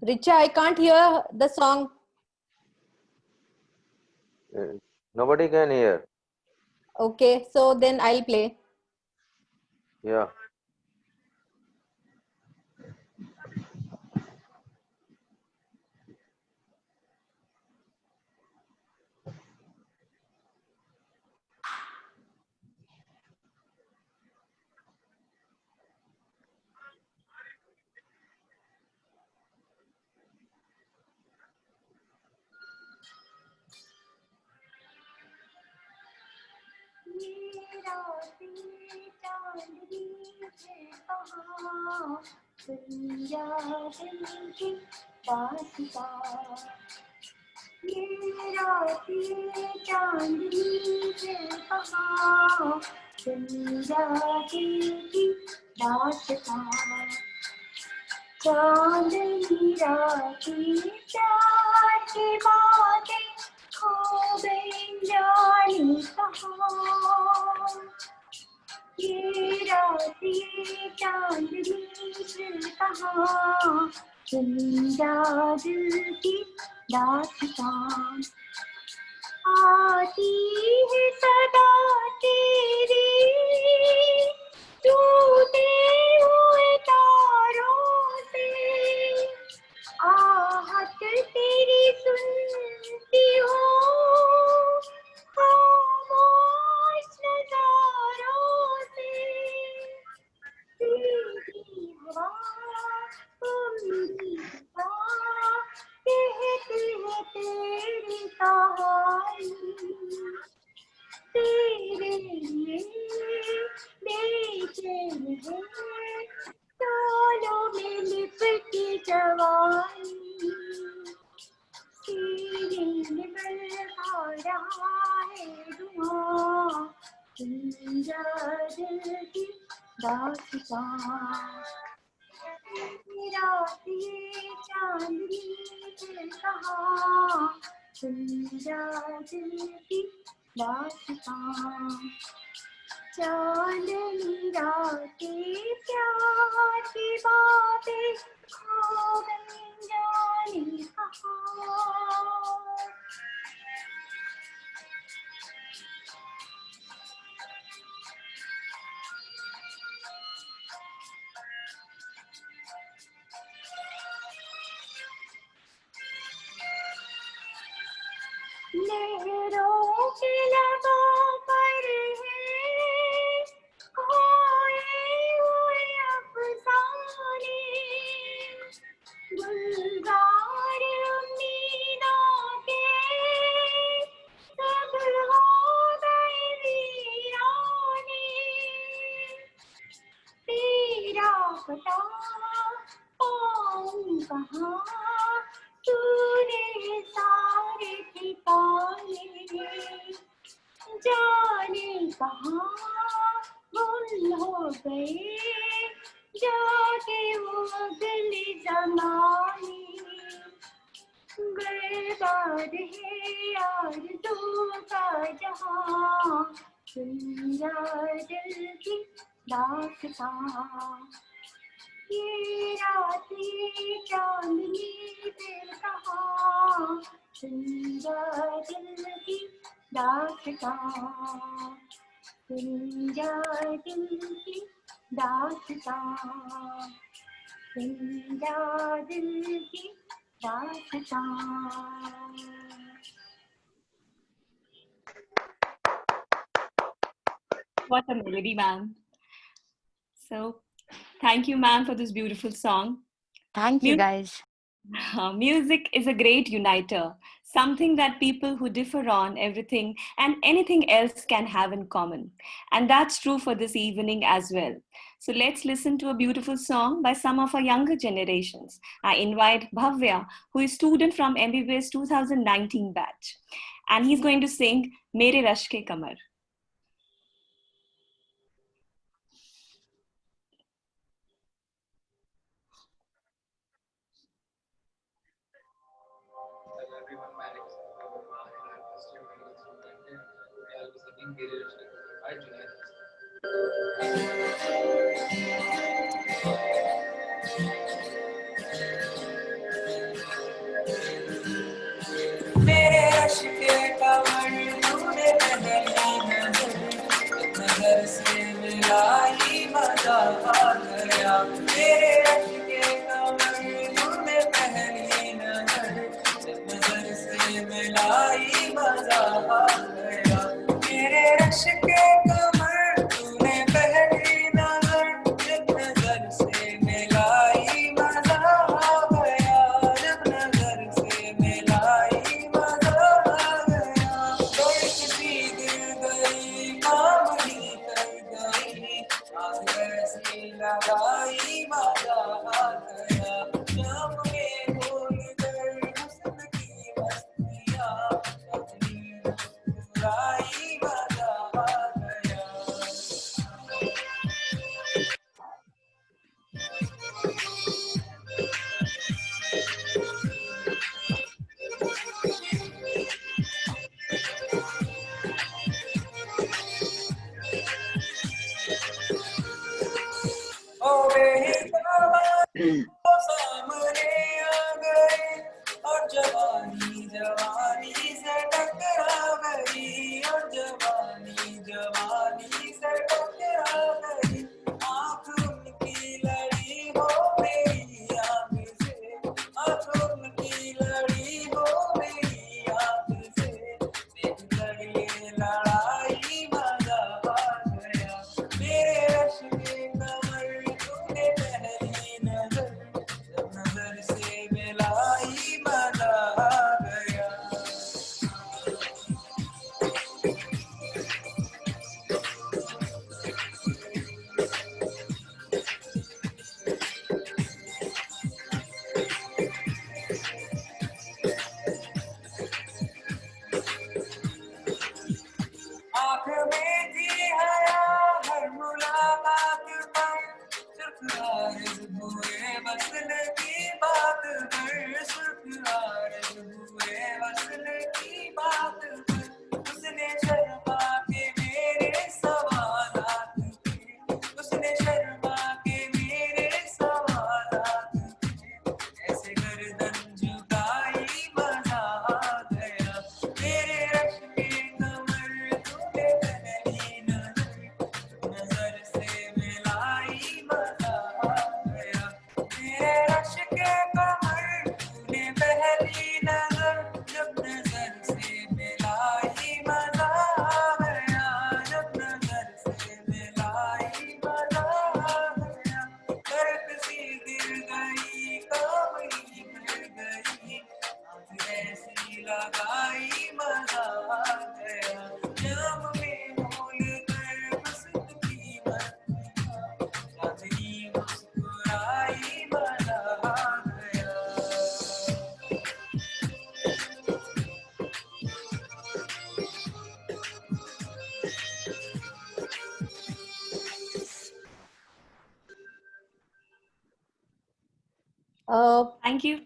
Richa, I can't hear the song. Nobody can hear. Okay, so then I'll play. Yeah. चांदनी राती प्यार की बातें खो गई जाने कहाँ। ये रात ये चांदनी फिर कहाँ, सुन जा दिल की दास्तां। आती है सदा तेरी टूटे हुए तारों से, आहट तेरी सुनती हूँ खामोश नजारों से। तेरी हवा मेरी हवा कहती है तेरी कहानी, तेरे लिए बेचैन है तालों में लिपटी जवानी। सीने में बरपा रहा है धुआं, सुन जा दिल की दास्तां। रात ये चांदनी फिर कहाँ, सुन जा दिल की दास्तां। चांदनी रातें प्यार की बातें खो गई जाने कहाँ। लहरों के लबों पर है खोए हुए अफसाने, गुलजार उम्मीदों के सब हो गए वीराने। तेरा पता पाऊं कहाँ, तूने सारे ठिकाने जाने कहाँ गुल हो गए जाके वो अगले ज़माने। बर्बाद है आरज़ू का जहां, सुन जा दिल की दास्तां। ये रात ये चांदनी फिर कहाँ, सुन जा दिल की दास्तां, सुन जा दिल की दास्तां, सुन जा दिल की दास्तां। What a melody, ma'am. So, thank you, ma'am, for this beautiful song. Thank you, guys. Music is a great uniter, something that people who differ on everything and anything else can have in common. And that's true for this evening as well. So let's listen to a beautiful song by some of our younger generations. I invite Bhavya, who is student from MBBS 2019 batch. And he's going to sing Mere Rash Ke Kamar. Hello everyone, my name is Verma and I'm first year medical student and today I'll be singing Mere Rashke Kamar by Junaid Hasan. मेरे रश्के कमर तूने पहली नजर से मिलाई मजा आ गया मेरे रश्के कमर तूने पहली नजर से मिलाई मजा आ गया मेरे रश्के कमर तूने पहली नजर से मिलाई मजा आ गया जब नजर से मिलाई मजा आ गया कोई किसी दिल गई कामनी कर गई आग ऐसी लगाई मजा आ गया जब में भूल कर हुस्न की मस्तियाँ अपनी मुस्कुराई मजा आ गया ओ बेहिसाबा तो सामने आ गए और जवानी जवानी से टकरा गई और जवानी से टकरा गई आँख उनकी लड़ी हो मेरी आँख से आँख उनकी लड़ी हो मेरी आँख से देख कर ये लड़ाई मजा आ गया मेरे रश्के कमर तूने पहली नजर से मिलाई मजा आ गया आँख में थी हया हर मुलाकात पर सिर्फ आरज़ हुए वसल की बात पर सिर्फ आरज़ हुए वसल की बात पर उसने शर्मा के मेरे सवालात पे उसने शर्मा के मेरे सवालात पे ऐसे गर्दन झुकाई मजा आ गया मेरे रश्के कमर तूने पहली नजर से मिलाई मजा आ गया मेरे रश्के कमर तूने पहली नजर से मिलाई मजा आ गया जब नजर से मिलाई मजा आ गया करक सी दिल गई कामनी कर गई आँख ऐसी लगाई मजा आ गया जब में भूल कर हुस्न की मस्तियाँ चांदनी मुस्कुराई मजा आ गया Thank you.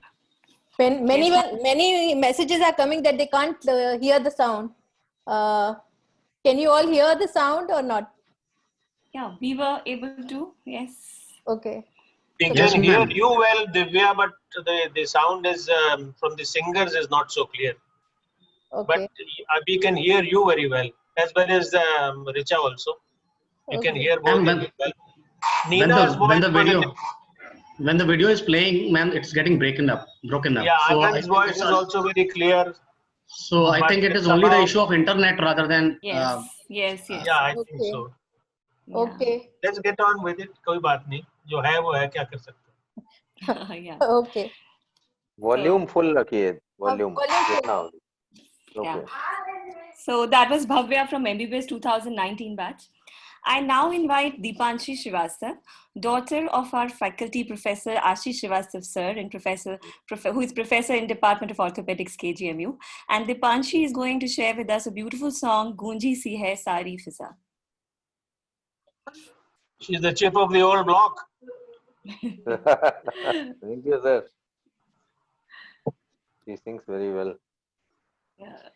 Many messages are coming that they can't hear the sound. Can you all hear the sound or not? Yeah, we were able to. Yes. Okay. We Yes, can hear ma'am. you well, Divya, but the sound is from the singers is not so clear. Okay. But we can hear you very well, as Richa also. You can Okay. hear both And of you well. when Nina's when the voice was a video little- when the video is playing, ma'am, it's getting broken up. Yeah, So I Anand's think voice is also very clear. so I but think it is it's only the about- issue of internet rather than Yes. Yes. Yes. Yeah, I think Okay. so. Yeah. Okay. Let's get on with it. कोई बात नहीं. जो है वो है, क्या कर सकते हैं. Yeah. Okay. Volume full रखिए. Volume. volume full. जितना हो. Yeah. Okay. So that was Bhavya from MBBS 2019 batch. I now invite Deepanshi Srivastava, daughter of our faculty professor Ashish Srivastava sir, and who is professor in Department of Orthopedics KGMU. And Deepanshi is going to share with us a beautiful song, Gunji Si Hai Sari Fiza. She's the chip of the old block. Thank you, sir. She sings very well. Yeah.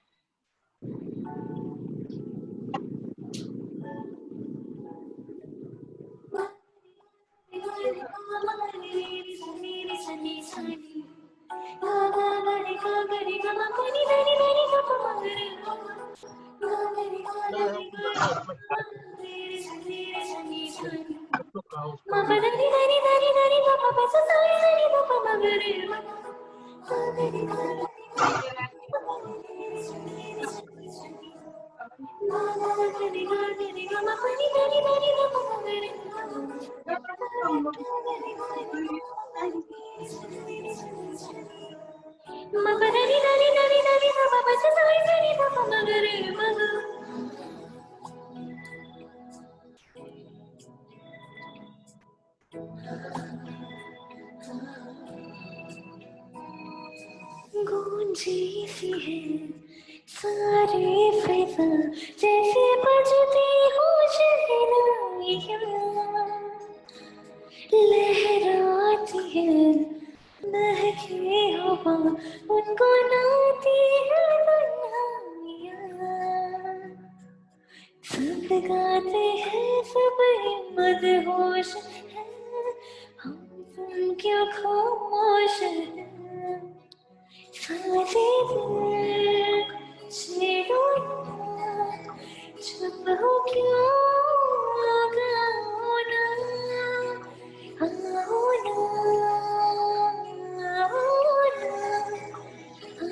गूंजी सी है सारे फिजा जैसे बजती हो शहनाइयाँ लहराती है महके हवा उनको नाती है तन्हाइयाँ सब गाते हैं सब मदहोश है हम तुम क्यों खामोश हैं सारे दिल से रोना चुप हो क्यों गाओ ना आओ ना आओ ना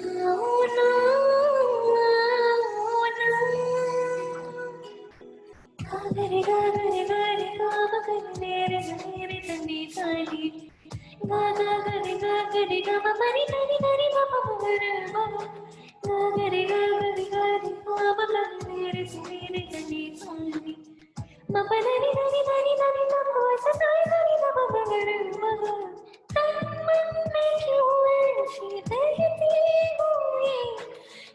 आओ ना आओ ना गागरे गागरे गागरे गागरे मेरे मेरे तन्नी ताली गागा गरे गागरे गामा परी तरी तरी बाबा मगरे बाबा गागरे गागरे गागरे बाबा मेरे मेरे तन्नी ताली बाबा तरी तरी तरी तरी बाबा सताई तरी बाबा मगरे बाबा तन मन में क्यों ऐसी बहती हुई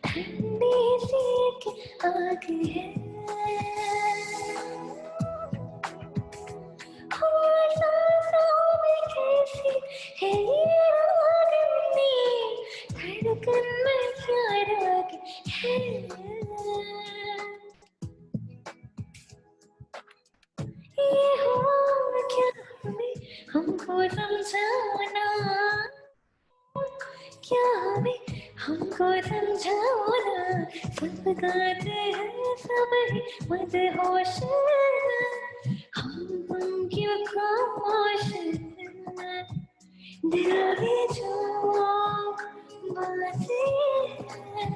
ठंडी सी की आग है है ये रागनी धड़कन में क्या राग है ये हुआ क्या हमें हमको समझाना क्या हमें हमको समझाना सब गाते हैं सब ही मदहोश हम क्यों खामोश दिल की जो बातें हैं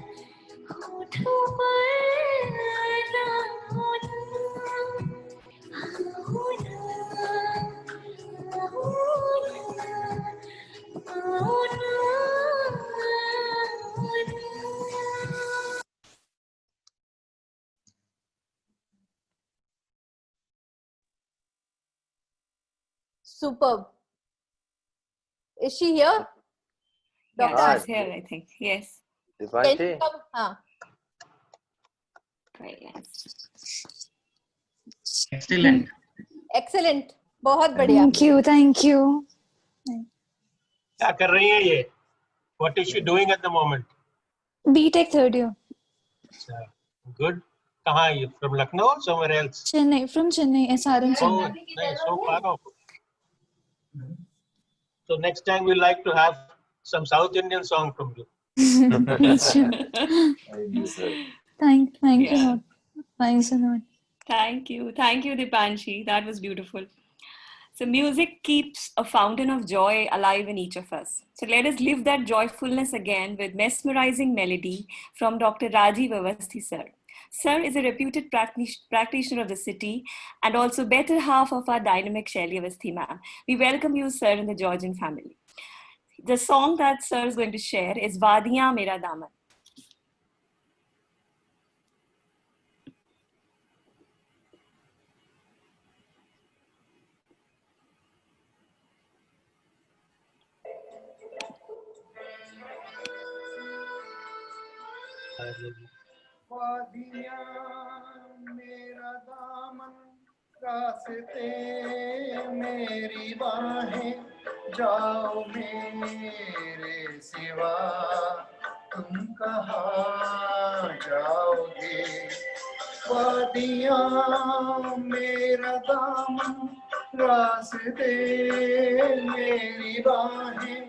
होठों पर ना होना होना होना Superb. Is she here? Yeah, Doctor, she's here, I think. Yes. can you Deepanshi, come? हाँ. Very nice. Excellent. Excellent. बहुत बढ़िया. Thank you. क्या कर रही है ये? What is she doing at the moment? BTech third year. Good. कहाँ है ये? From Lucknow or somewhere else? Chennai, from Chennai, SRM Oh, Chennai. nice. So far off. So next time we like to have some South Indian song from you. Sure. Thank you, Yeah. Lord. Thanks a lot. Thank you. Thank you, Deepanshi. That was beautiful. So music keeps a fountain of joy alive in each of us. So let us live that joyfulness again with mesmerizing melody from Dr. Rajiv Avasthi sir. Sir is a reputed practitioner of the city and also better half of our dynamic Shaili Avasthi ma'am. We welcome you, sir, in the Georgian family. The song that sir is going to share is Wadiyan Mera Daman. वादियाँ मेरा दामन, रास्ते मेरी बाहें, जाओ मेरे सिवा तुम कहाँ जाओगे। वादियाँ मेरा दामन, रास्ते मेरी बाहें,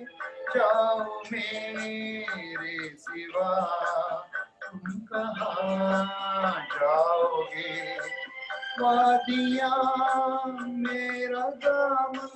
जाओ मेरे सिवा तुम कहाँ जाओगे। वादियाँ मेरा दामन।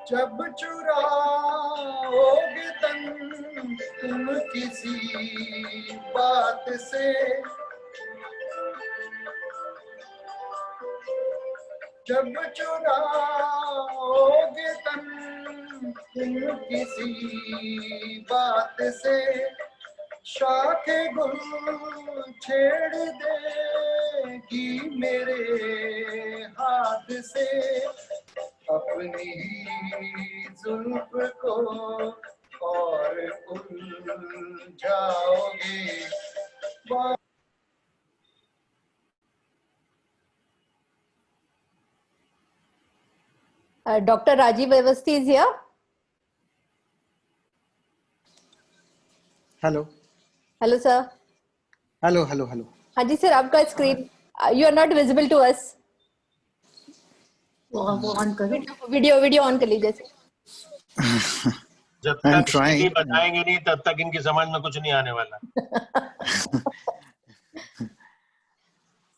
जब चुराओगे तन तुम किसी बात से, जब चुराओगे तन तुम किसी बात से, शाखे गुल छेड़ देगी मेरे हाथ से। अपनी जुल्फ को और उलझाओगे। Dr. Rajiv Awasthi is here. Hello Hello, sir. Hello hello hello. हाँ जी सर, आपका screen, you are not visible to us. वो ऑन करो। वीडियो ऑन कर लीजिए। जब तक हिंदी बताएंगे नहीं तब तक इनकी समझ में कुछ नहीं आने वाला।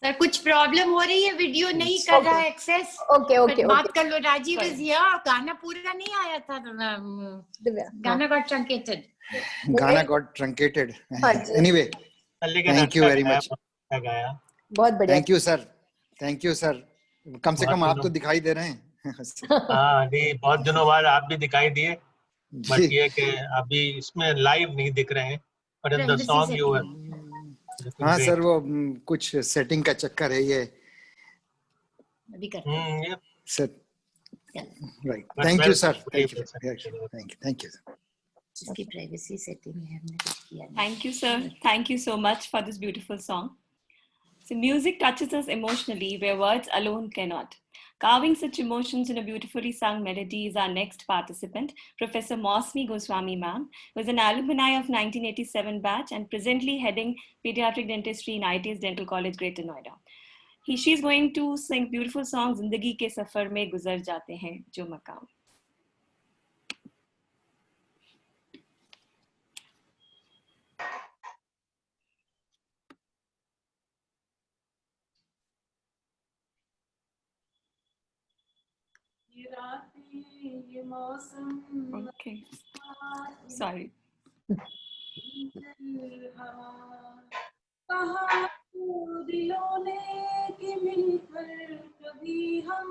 सर कुछ प्रॉब्लम हो रही है, वीडियो नहीं कर रहा है एक्सेस। ओके बात कर लो। Rajiv is here. गाना पूरा नहीं आया था। गाना गॉट ट्रंकेटेड। गाना got truncated. Anyway, thank you very much. बहुत बढ़िया। Thank you sir, thank you sir. कम से कम आप तो दिखाई दे रहे हैं। हाँ नहीं, बहुत दिनों बाद आप भी दिखाई दिए, बट ये कि अभी इसमें लाइव नहीं दिख रहे हैं, पर in the song you are. हाँ सर, वो कुछ सेटिंग का चक्कर है ये अभी करते हैं sir. Right, thank you sir, thank you, thank you. इसकी प्राइवेसी सेटिंग है, हमने कुछ किया नहीं। Thank you, sir. Thank you so much for this beautiful song. So music touches us emotionally where words alone cannot. Carving such emotions in a beautifully sung melody is our next participant, Professor Mosmi Goswami ma'am, who is an alumni of 1987 batch and presently heading pediatric dentistry in IT's Dental College, Greater Noida. She is going to sing beautiful song Zindagi ke safar mein guzar jate hain jo maqam. Okay, sorry. कहा दिलों ने कि मिलकर कभी हम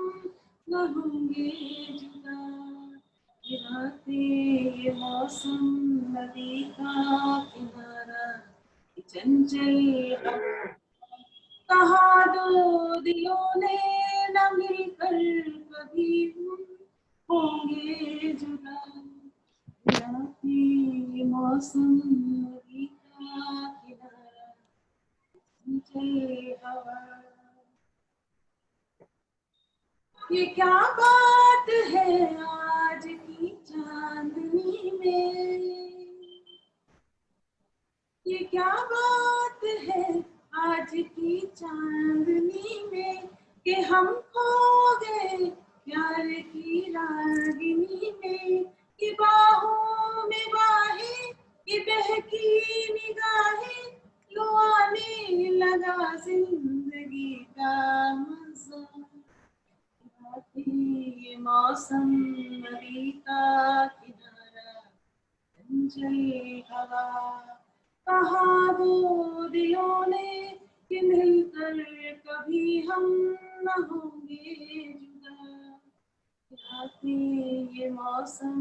न होंगे जुदा। ये रातें ये मौसम नदी का किनारा ये चंचल हवा। कहा दो दिलों ने न मिलकर कभी हम होंगे जुदा। ये मौसम नदी का किनारा चंचल हवा। ये क्या बात है आज की चांदनी में, ये क्या बात है आज की चांदनी में कि हम खो गए प्यार की रागिनी में। कि बाहों में बाहें कि बहकी निगाहें लो आने लगा जिंदगी का मजा। ये मौसम नदी का किनारा चंचल हवा कहाँ वो दिलों ने कि मिलकर कभी हम न होंगे जुदा आते ये मौसम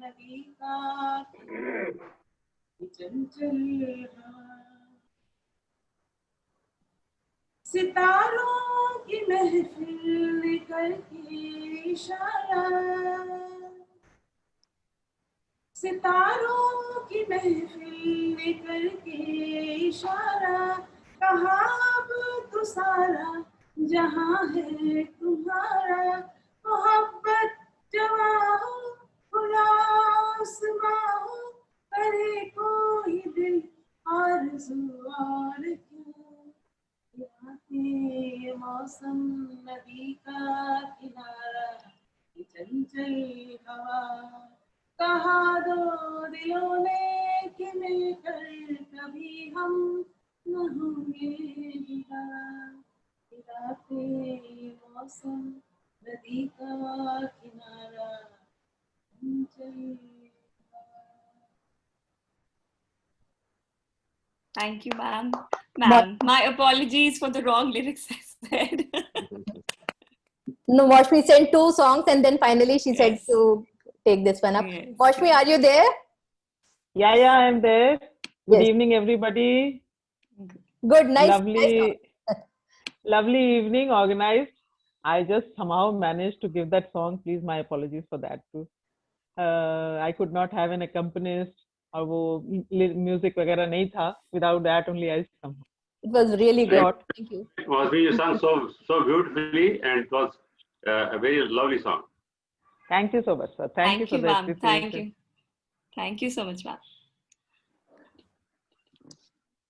नदी का किनारा चंचल हवा सितारों की महफिल करके इशारा सितारों की महफिल करके इशारा कहा अब तो सारा जहां है तुम्हारा मोहब्बत जवां हो खुला आसमां हो करे कोई दिल आरज़ू और क्या ये मौसम नदी का किनारा चंचल हवा कहा दो दिलों ने कि मिलकर कभी हम न होंगे जुदा राते मौसम नदी का किनारा चंचल Thank you, ma'am. Ma'am, my apologies for the wrong lyrics I said. No, Vashmi sent 2 songs and then finally she said to take this one up. Yes. Vashmi, are you there? Yeah, I'm there. Good Yes. evening, everybody. Good, nice. Lovely, lovely evening organized. I just somehow managed to give that song. Please, my apologies for that too. I could not have an accompanist और वो music वगैरह नहीं था. Without that only I somehow. It was really good. Thank you. Vashmi, you sang so beautifully, and it was a very lovely song. Thank you so much, sir. Thank you for the ma'am. appreciation. Thank you. Thank you so much, ma'am.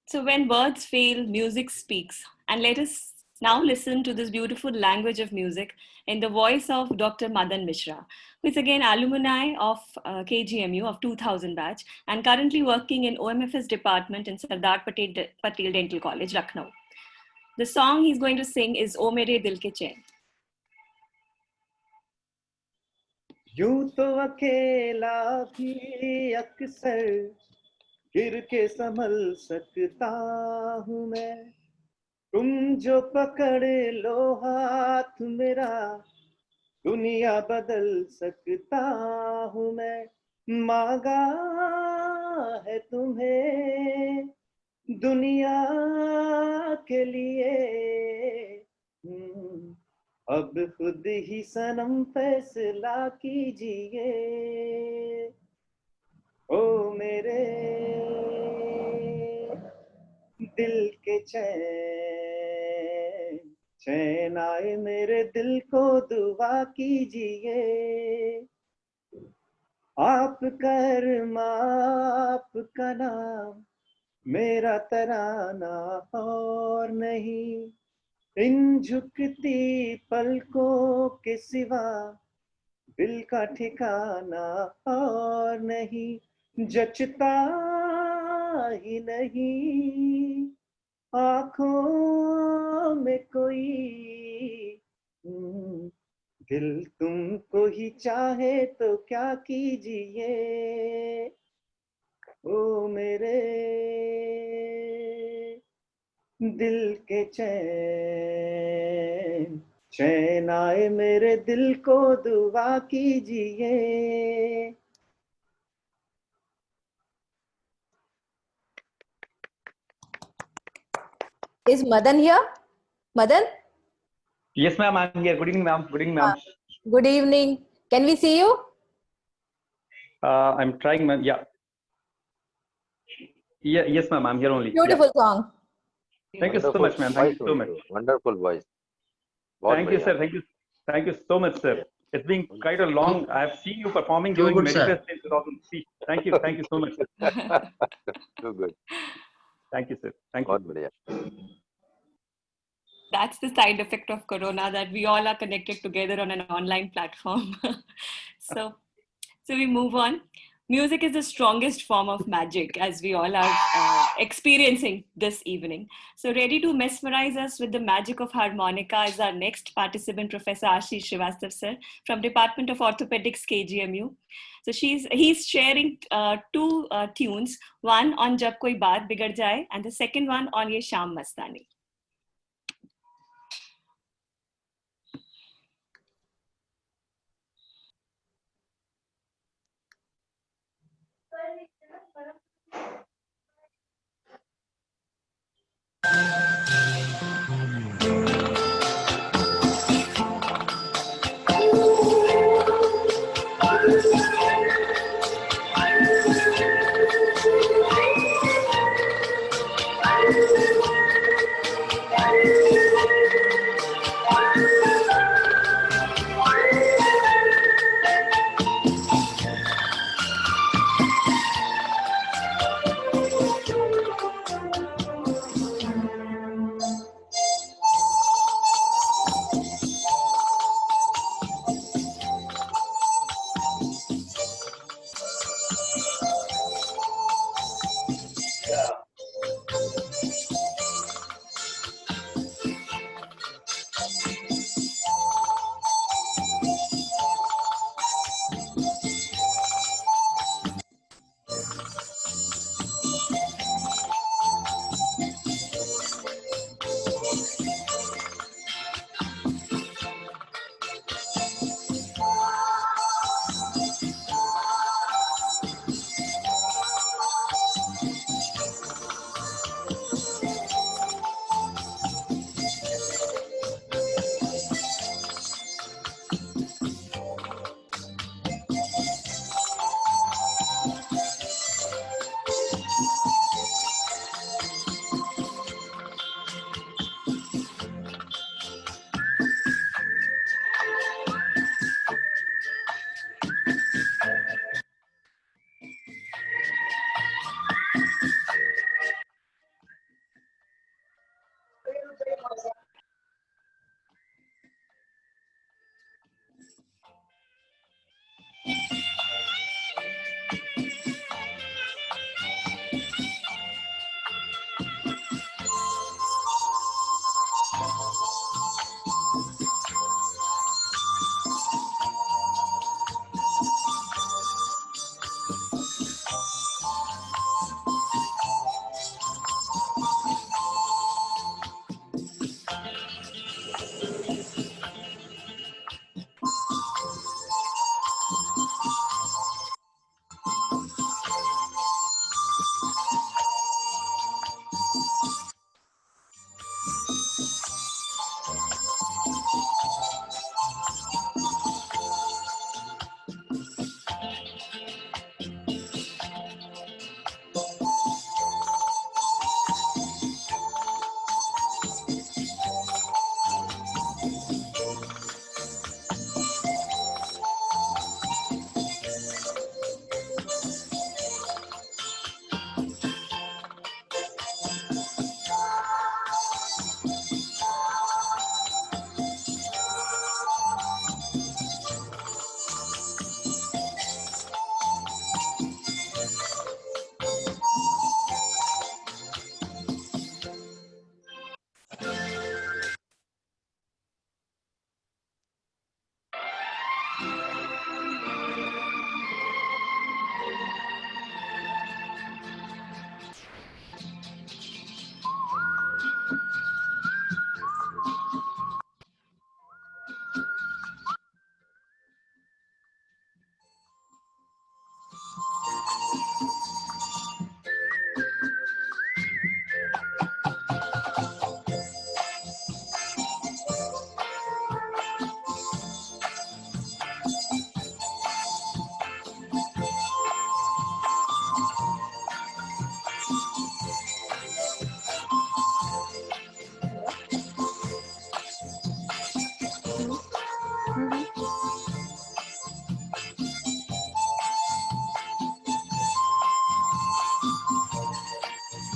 So when words fail, music speaks. And let us now listen to this beautiful language of music in the voice of Dr. Madan Mishra, who is again alumni of KGMU of 2000 batch and currently working in OMFS department in Sardar Patel Dental College, Lucknow. The song he's going to sing is O Mere Dil Ke Chain. यूं तो अकेला भी अक्सर गिर के संभल सकता हूँ मैं, तुम जो पकड़ लो हाथ मेरा दुनिया बदल सकता हूँ मैं। मांगा है तुम्हें दुनिया के लिए, अब खुद ही सनम फैसला कीजिए। ओ मेरे दिल के चैन, चैन आए मेरे दिल को दुआ कीजिए। आपका आपका नाम मेरा तराना और नहीं, इन झुकती पलकों के सिवा दिल का ठिकाना और नहीं, जचता ही नहीं आँखों में कोई, दिल तुमको ही चाहे तो क्या कीजिए। ओ मेरे दिल के चैन, चैन आए मेरे दिल को दुआ कीजिए। Is Madan here? Madan? Yes, ma'am, I'm here. Good evening, ma'am. Good evening, ma'am. Good evening. Can we see you? I'm trying, ma'am. Yeah. Yeah, yes, ma'am. I'm here only. Beautiful song. Thank you so much, ma'am. Thank you so much. Wonderful voice. Thank you, sir. Thank you. Thank you so much, sir. It's been quite a long. I've seen you performing during Medifest in 2003. Thank you. Thank you so much, sir. Too good. Thank you, sir. Thank you. That's the side effect of Corona, that we all are connected together on an online platform. So we move on. Music is the strongest form of magic, as we all are experiencing this evening. So ready to mesmerize us with the magic of harmonica is our next participant, Professor Ashish Srivastav sir from Department of Orthopedics, KGMU. So he's sharing two tunes, one on Jab Koi Baat Bigad Jaye and the second one on Ye Sham Mastani.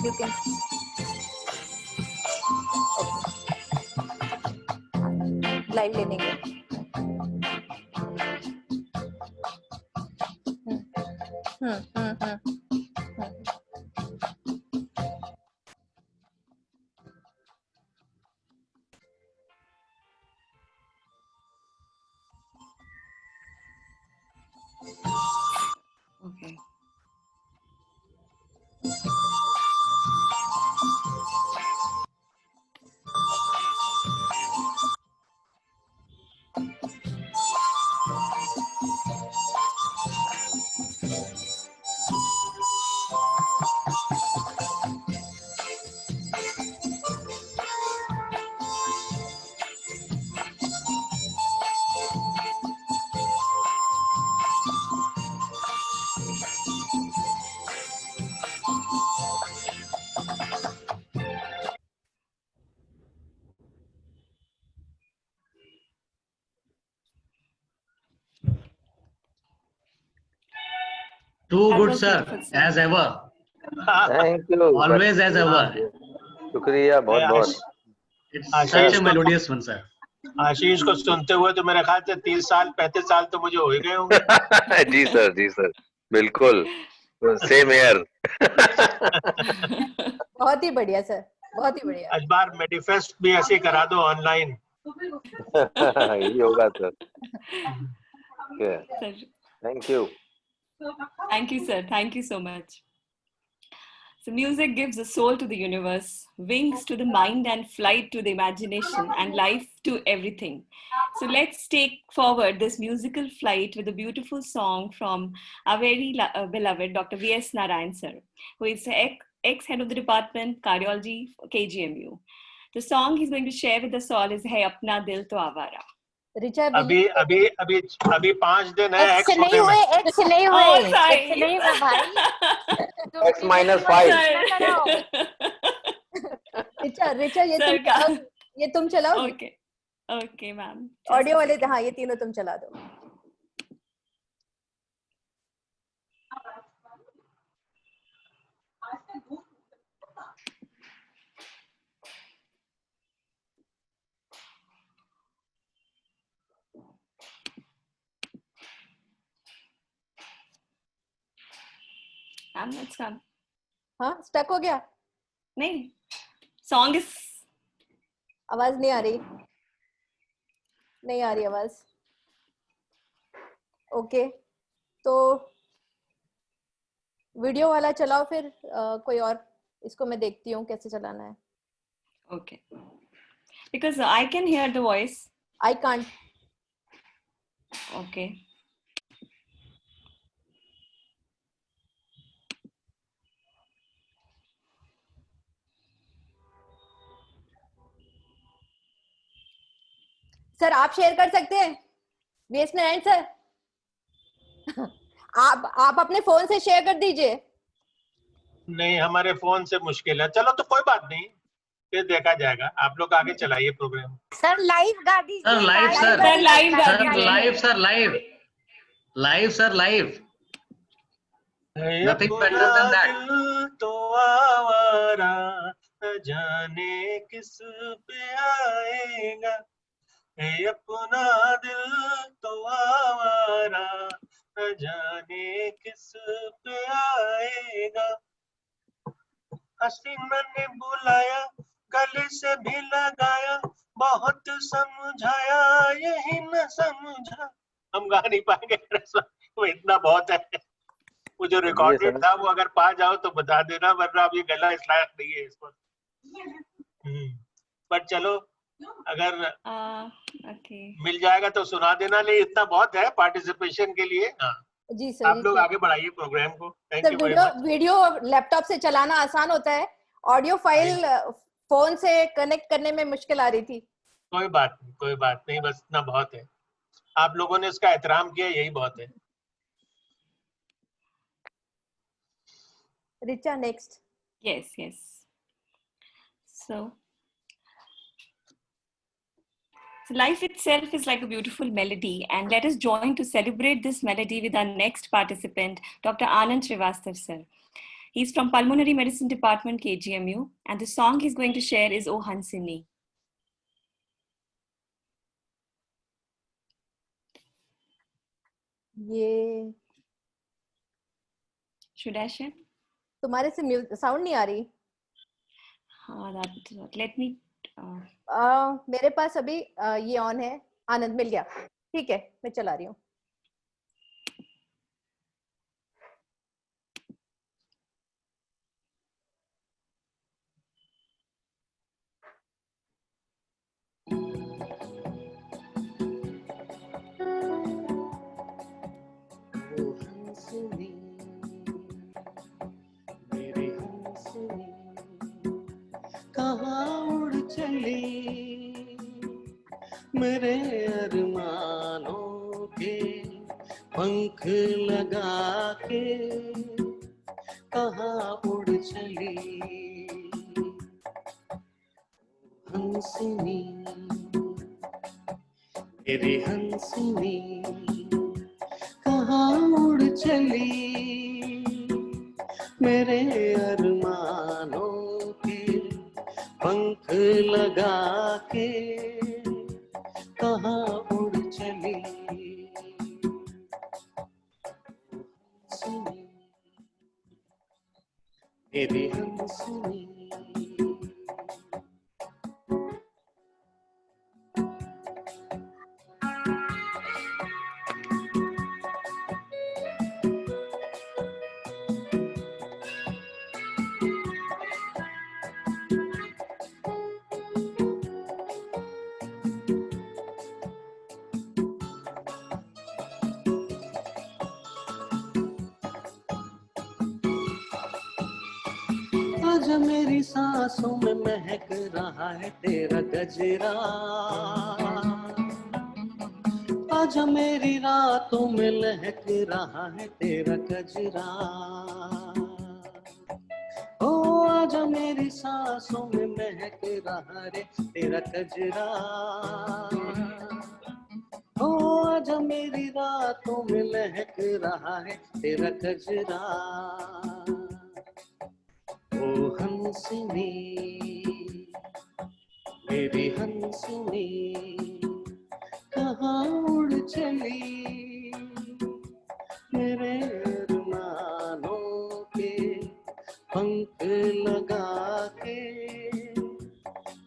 You can. Live लेने के Okay. Too That good, was sir, beautiful, sir. as ever. Thank you. Always as ever. शुक्रिया बहुत बहुत. It's Ashish such a को melodious one, sir. आशीष को सुनते हुए तो मेरे ख्याल से 30 साल 35 साल तो मुझे हो ही गए होंगे. जी सर बिल्कुल. Same here. बहुत ही बढ़िया सर, बहुत ही बढ़िया. इस बार मैनिफेस्ट भी ऐसे करा दो ऑनलाइन. यही होगा sir. Sir. Thank you. Thank you, sir. Thank you so much. So music gives a soul to the universe, wings to the mind, and flight to the imagination, and life to everything. So let's take forward this musical flight with a beautiful song from our very beloved Dr. V.S. Narayan sir, who is ex-head of the department cardiology for KGMU. The song he's going to share with us all is Hai Apna Dil To Awara. Richa अभी 5 दिन है. X नहीं हुए, x नहीं हुए, Oh, x sorry. नहीं हुए भाई. X minus 5. रिचा ये तुम चलाओ. Okay. Okay, ma'am. ऑडियो वाले हाँ ये तीनों तुम चला दो. Let's come. हाँ स्टक हो गया. नहीं. Song is. आवाज नहीं आ रही आवाज. ओके तो वीडियो वाला चलाओ फिर. कोई और इसको मैं देखती हूँ कैसे चलाना है. Okay. Because I can hear the voice. I can't. Okay. Sir आप शेयर कर सकते हैं. वीएस नारायण सर आप अपने फोन से शेयर कर दीजिए. नहीं हमारे फोन से मुश्किल है. चलो तो कोई बात नहीं, फिर देखा जाएगा. आप लोग आगे चलाइए प्रोग्राम. सर लाइव गा दीजिए. Sir, live, sir. Sir, live गा Sir, दीजिए. live, sir, live. Live, sir, live. Nothing better than that. तो आवारा न जाने किस पे आएगा. अपना दिल तो आवारा न जाने किस पे आएगा. हसीना ने बुलाया गले से भी लगाया, बहुत समझाया यही न समझा. हम गा नहीं पाएंगे वो इतना बहुत है. वो जो रिकॉर्डेड था वो अगर पा जाओ तो बता देना, वरना अब ये गला इस लायक नहीं है इस पर. बट चलो अगर मिल जाएगा तो सुना देना. नहीं इतना बहुत है पार्टिसिपेशन के लिए. हाँ जी सर. आप लोग आगे बढ़ाइए प्रोग्राम को. Thank you very much. Video laptop से चलाना आसान होता है. ऑडियो फाइल फोन से कनेक्ट करने में मुश्किल आ रही थी. कोई बात नहीं बस इतना बहुत है. आप लोगों ने इसका एहतराम किया, यही बहुत है. Richa next. Yes. So life itself is like a beautiful melody, and let us join to celebrate this melody with our next participant, Dr. Anand Srivastav sir. He's from Pulmonary Medicine Department, KGMU, and the song he's going to share is O Hansini. ये Should I share? तुम्हारे से sound नहीं आ रही. Let me. मेरे पास अभी ये on है. आनंद मिल गया. ठीक है, मैं चला रही हूँ. कहाँ उड़ चली मेरे अरमानों के पंख लगा के, कहाँ उड़ चली हंसनी मेरी हंसनी, कहाँ उड़ चली मेरे अरमानों के पंख लगा के, कहाँ उड़ चली हंसनी मेरी हंसनी. आजा मेरी सांसों में महक रहा है तेरा गजरा, आजा मेरी रातों में लहक रहा है तेरा गजरा. ओ आजा मेरी सांसों में महक रहा रे तेरा गजरा. ओ आजा मेरी रातों में लहक रहा है तेरा गजरा. ओ हंसनी मेरी हंसनी, कहाँ उड़ चली मेरे अरमानों के पंख लगा के,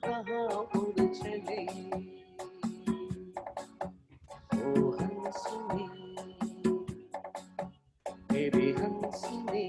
कहाँ उड़ चली ओ हंसनी मेरी हंसनी.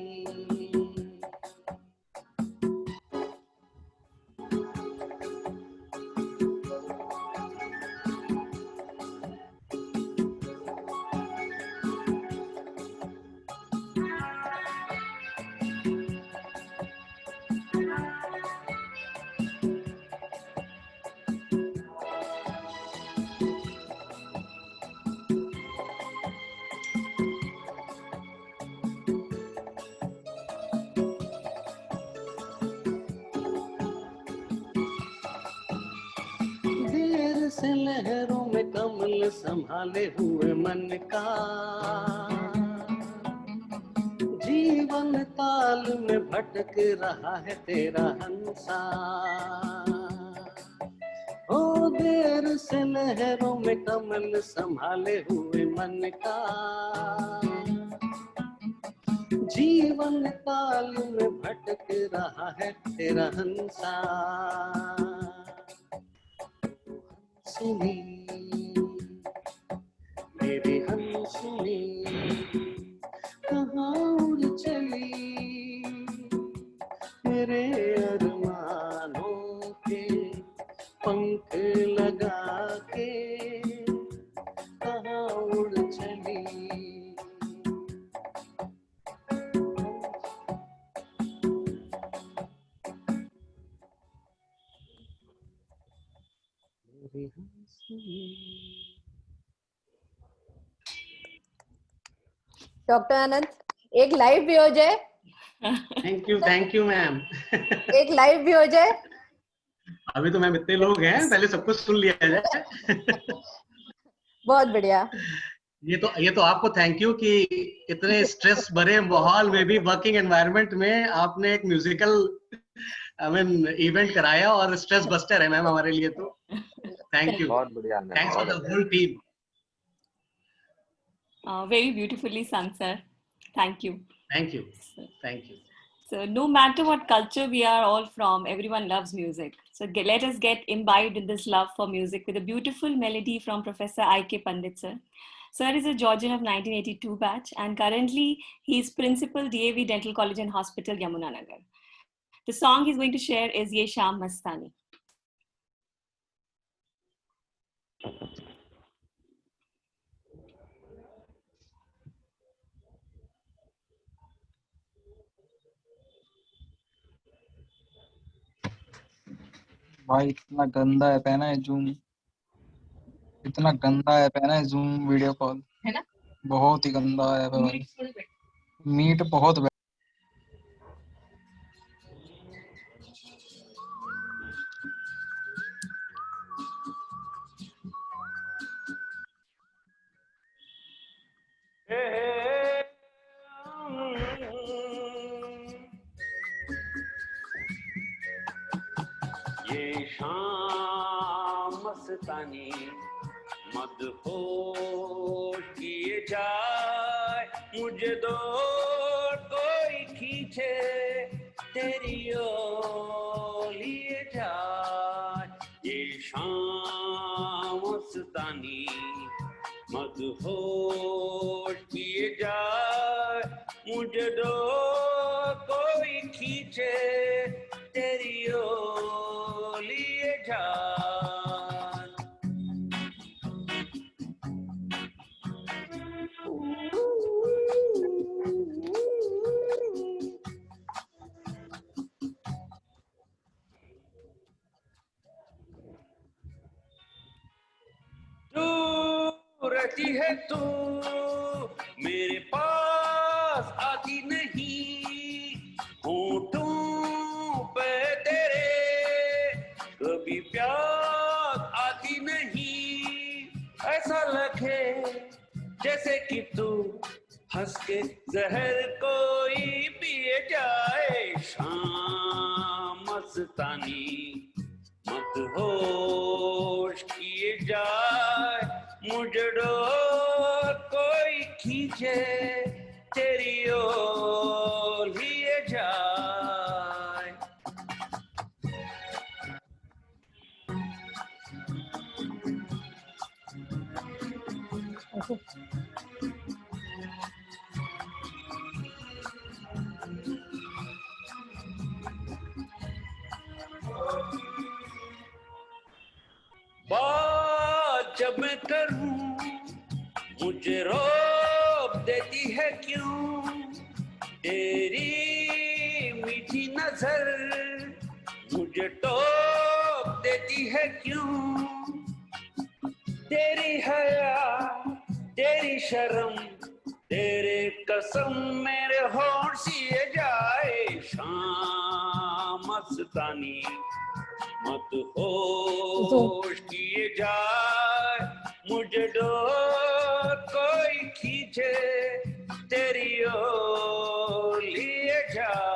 देर से लहरों में कमल संभाले हुए मन का, जीवन ताल में भटक रहा है तेरा हंसा. ओ देर से लहरों में कमल संभाले हुए मन का, जीवन ताल में भटक रहा है तेरा हंसा. हंसनी मेरी हंसनी, कहाँ उड़ चली मेरे अरमानों के पंख लगा के, कहाँ उड़ चली मेरी हंसनी. डॉक्टर आनंद, एक लाइव भी हो जाए. Thank you ma'am. एक लाइव भी हो जाए. अभी तो मैम इतने लोग हैं, पहले सब कुछ सुन लिया जाए. बहुत बढ़िया. ये तो आपको थैंक यू कि इतने स्ट्रेस भरे माहौल में भी, वर्किंग एनवायरनमेंट में आपने एक म्यूजिकल इवेंट कराया और स्ट्रेस बस्टर है मैम हमारे लिए. तो थैंक यू. बहुत बढ़िया. Thanks for the whole team. Very beautifully sung, sir. Thank you. Thank you. Thank you. So no matter what culture we are all from, everyone loves music. So let us get imbibed in this love for music with a beautiful melody from Professor I.K. Pandit sir. Sir is a Georgian of 1982 batch, and currently he is Principal DAV Dental College and Hospital, Yamunanagar. The song he's going to share is Ye Sham Mastani. भाई इतना गंदा app है ना zoom, इतना गंदा app है ना zoom video call, है ना, बहुत ही गंदा ऐप है भाई। मीट बहुत ये शाम मस्तानी मदहोश किए जाए, मुझे दो कोई खींचे तेरी ओर लिए जाए। ये शाम मस्तानी मदहोश किए जाए, मुझे दो कोई खींचे तेरी ओर लिए जाए। तू रहती है तू मेरे पास आती नहीं, होठों पे तेरे कभी प्यास आती नहीं। ऐसा लगे जैसे कि तू हंस के जहर कोई पिए जाए। शाम मस्तानी मदहोश किए जाए, मुझे डोर कोई खींचे तेरी ओर लिए जाए। बात जब मैं करूं मुझे रोक देती है क्यों, तेरी मीठी नजर मुझे टोक देती है क्यों। तेरी हया तेरी शर्म तेरे कसम मेरे होठ सिए जाए। शाम मस्तानी मदहोश किए जाए, मुझे डोर कोई खींचे तेरी ओर लिए जाए।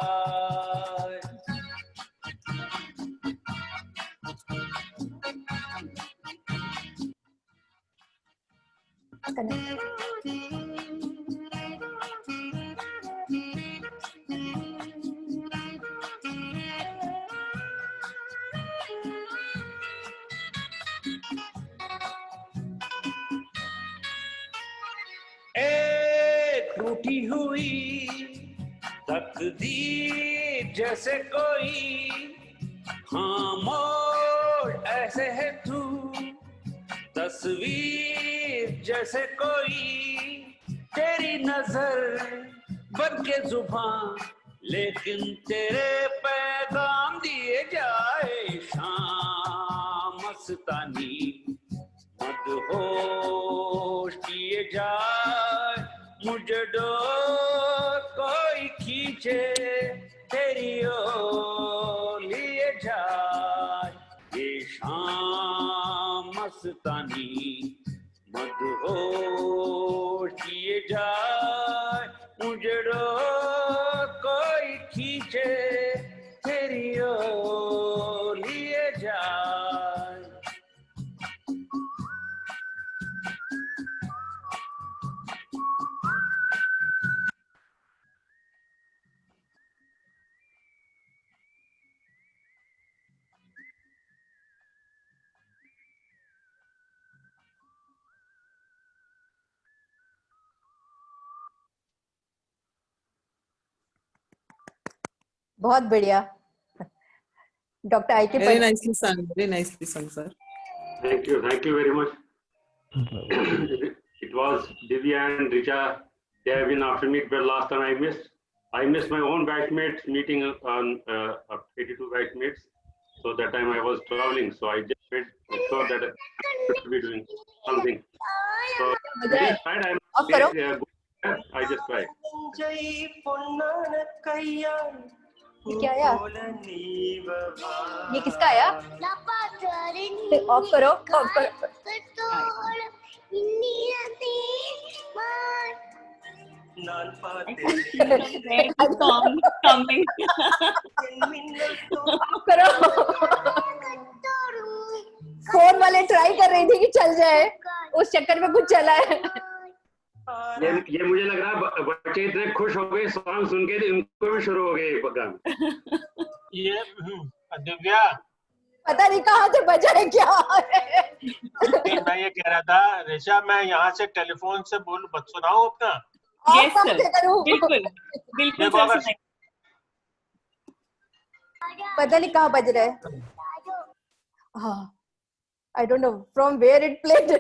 एक टूटी हुई तकदीर जैसे कोई, खामोश ऐसे है तू तस्वीर जैसे कोई। तेरी नजर बन के जुबान लेकिन तेरे पैगाम दिए जाए। शाम मस्तानी मदहोश किए जाए, मुझे डोर कोई खींचे तेरी ओर लिए जाए। ये शाम मस्तानी मदहोश किए जाए, मुझे डोर कोई खींचे तेरी ओर लिए जाए। बहुत बढ़िया. डॉक्टर आई के Very nicely sung, sir. Thank you very much. It was Divya and Richa. They have been after me, but last time I missed my own batchmates meeting on 82 batchmates. So that time I was traveling, so I just made sure that I should be doing something. So I just tried. क्या आया? ये किसका आया? Of करो, of करो. Phone वाले try कर रही थी कि चल जाए, उस चक्कर में कुछ चला है. ये मुझे लग रहा है बच्चे इतने खुश हो गए सॉन्ग सुन के, इनको भी शुरू हो गए गाना. ये दिव्या, पता नहीं कहाँ से बजा है क्या. मैं ये कह रहा था ऋषा, मैं यहाँ से टेलीफोन से बोलूं, बस सुनाऊं अपना? Yes, sir. बिल्कुल सर. पता नहीं कहाँ बज रहा है. हाँ, I don't know from where it played.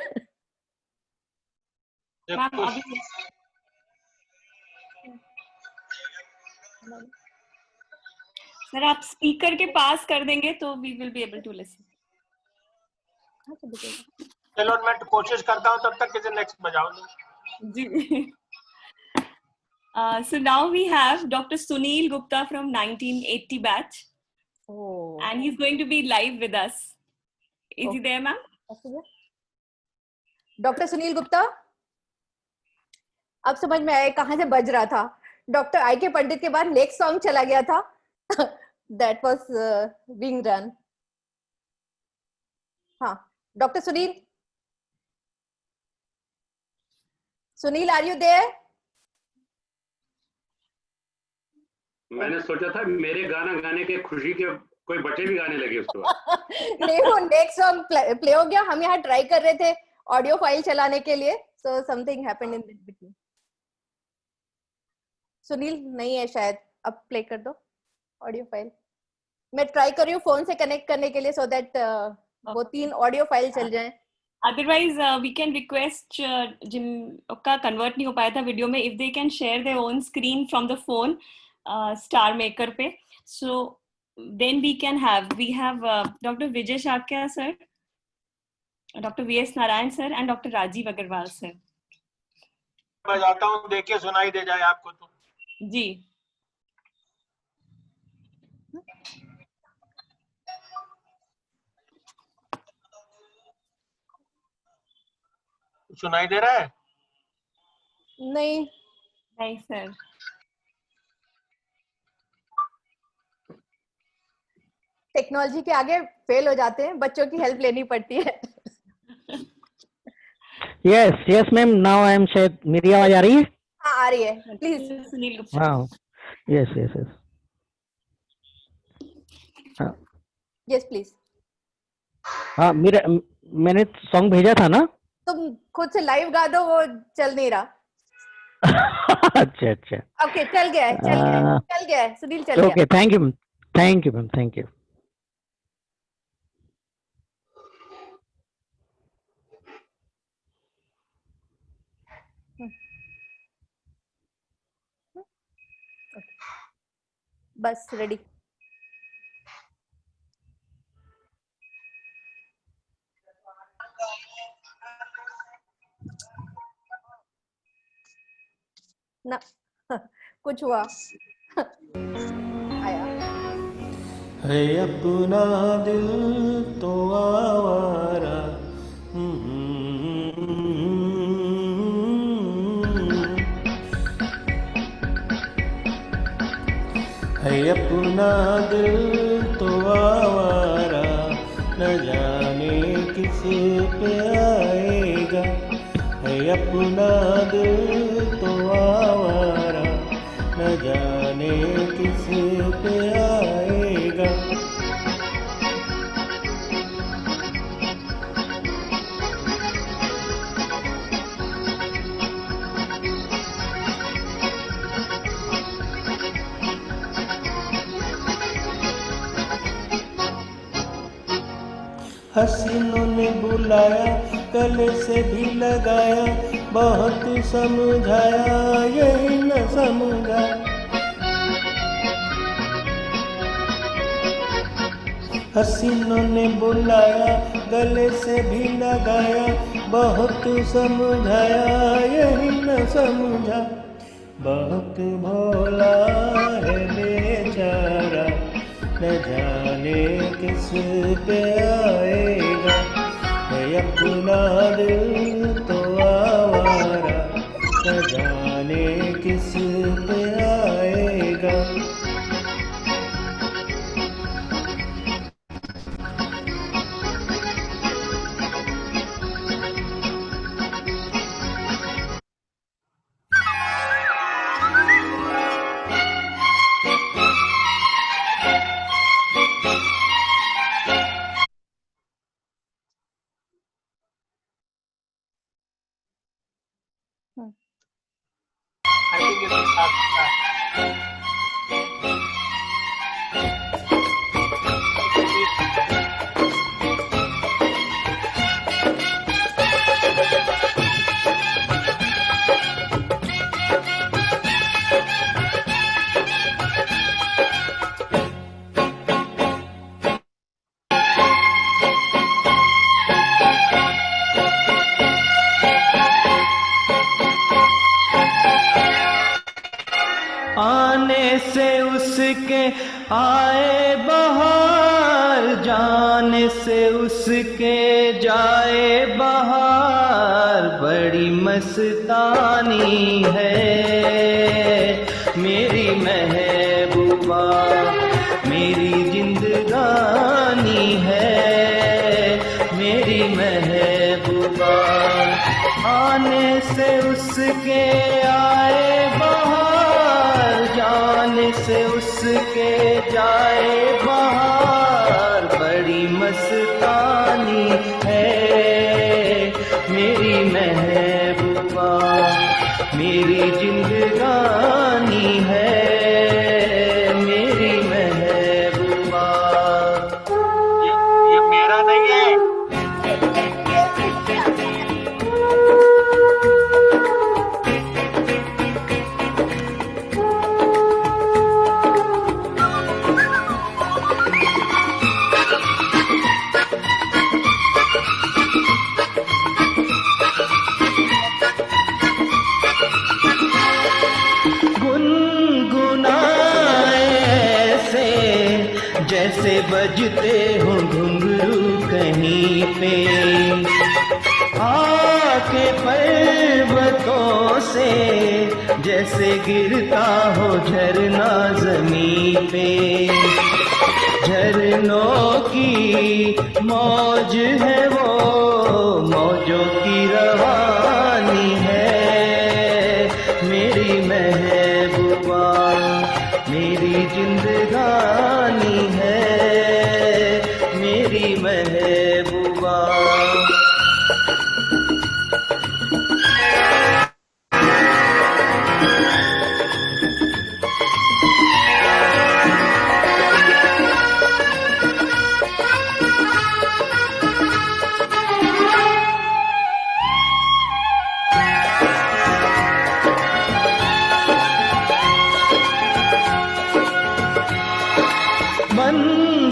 Sir आप स्पीकर के पास कर देंगे तो we will be able to listen. चलो मैं कोशिश करता हूँ, तब तक किसी नेक्स्ट बजाओ. जी. So now we have Dr. Sunil Gupta from 1980 batch. Oh. And he's going to be live with us. Is he there, ma'am? Doctor Sunil Gupta, अब समझ में आया कहाँ से बज रहा था. डॉक्टर आई के पंडित के बाद नेक्स्ट सॉन्ग चला गया था. That was being done. हाँ, doctor Sunil. Sunil, are you there? मैंने सोचा था मेरे गाना गाने के खुशी के कोई बच्चे भी गाने लगे उसके बाद. नहीं, वो नेक्स्ट सॉन्ग प्ले हो गया. हम यहाँ ट्राई कर रहे थे ऑडियो फाइल चलाने के लिए, so something happened in between. Sunil नहीं है शायद, अब प्ले कर दो ऑडियो फाइल. मैं ट्राई कर रही हूँ फोन से कनेक्ट करने के लिए, सो दैट वो 3 ऑडियो फाइल चल जाएं. Otherwise, we can request जिनका कन्वर्ट नहीं हो पाया था वीडियो में, if they can share their own screen from the phone, Star Maker पे. So then we have Dr. Vijay Shakya sir, Dr. V.S. Narayan sir and Dr. Rajiv Agarwal sir. बजाता हूँ, देखिए सुनाई दे जाए आपको तो. जी. सुनाई दे रहा है? नहीं सर. टेक्नोलॉजी के आगे फेल हो जाते हैं, बच्चों की हेल्प लेनी पड़ती है. Yes ma'am, now I am शायद मेरी आवाज आ रही है? हाँ आ रही है. प्लीज सुनील गुप्ता. हाँ यस. Yes please. हाँ मैंने सॉन्ग भेजा था ना. तुम खुद से लाइव गा दो, वो चल नहीं रहा. अच्छा. ओके, चल गया है सुनील, चल गया. Okay, thank you ma'am, thank you. बस रेडी. ना कुछ हुआ. आया. है अपना दिल तो आवारा, है अपना दिल तो आवारा, न जाने किस पे आएगा. है अपना दिल तो आवारा, न जाने किस पे आएगा. हसीनों ने बुलाया गले से भी लगाया, बहुत समझाया यही न समझा। हसीनों ने बुलाया गले से भी लगाया, बहुत समझाया यही न समझा। बहुत भोला है बेचारा, न जाने किस पे आएगा। है अपना दिल तो आवारा, न जाने किस पे आएगा। I think it's आने से उसके आए बहार, जाने से उसके जाए बहार। बड़ी मस्तानी है मेरी महबूबा, मेरी जिंदगानी है मेरी महबूबा। आने से उसके आए बहार, जाने से उसके जाए बहार। बड़ी मस्तानी है मेरी महबूबा, मेरी जिंदगानी है मेरी महबूबा। ये मेरा नहीं है। जैसे बजते हो घुंघरू कहीं पे, आके पर्वतों से जैसे गिरता हो झरना जमीन पे। झरनों की मौज है वो, मौजों की रवानी है मेरी महबूबा, मेरी जिंदगानी है मेरी महबूबा।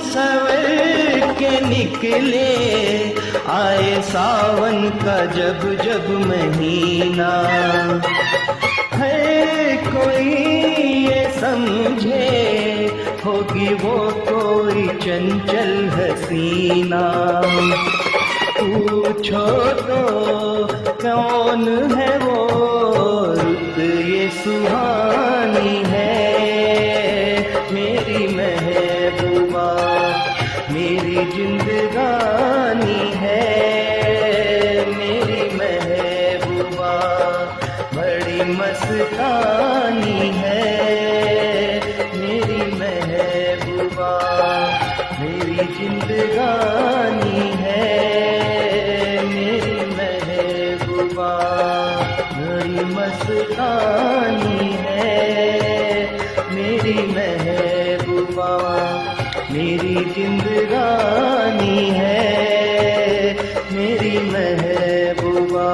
सवर के निकले आए सावन का जब जब महीना है। कोई ये समझे होगी वो कोई चंचल हसीना। पूछो तो कौन है वो, रुत ये सुहानी है मेरी महबूबा, मेरी जिंदगानी है मेरी महबूबा। बड़ी मस्तानी है मेरी महबूबा, मेरी जिंदगानी है मेरी महबूबा। बड़ी मस्तानी है मेरी महबूबा, मेरी जिंदगानी है मेरी महबूबा।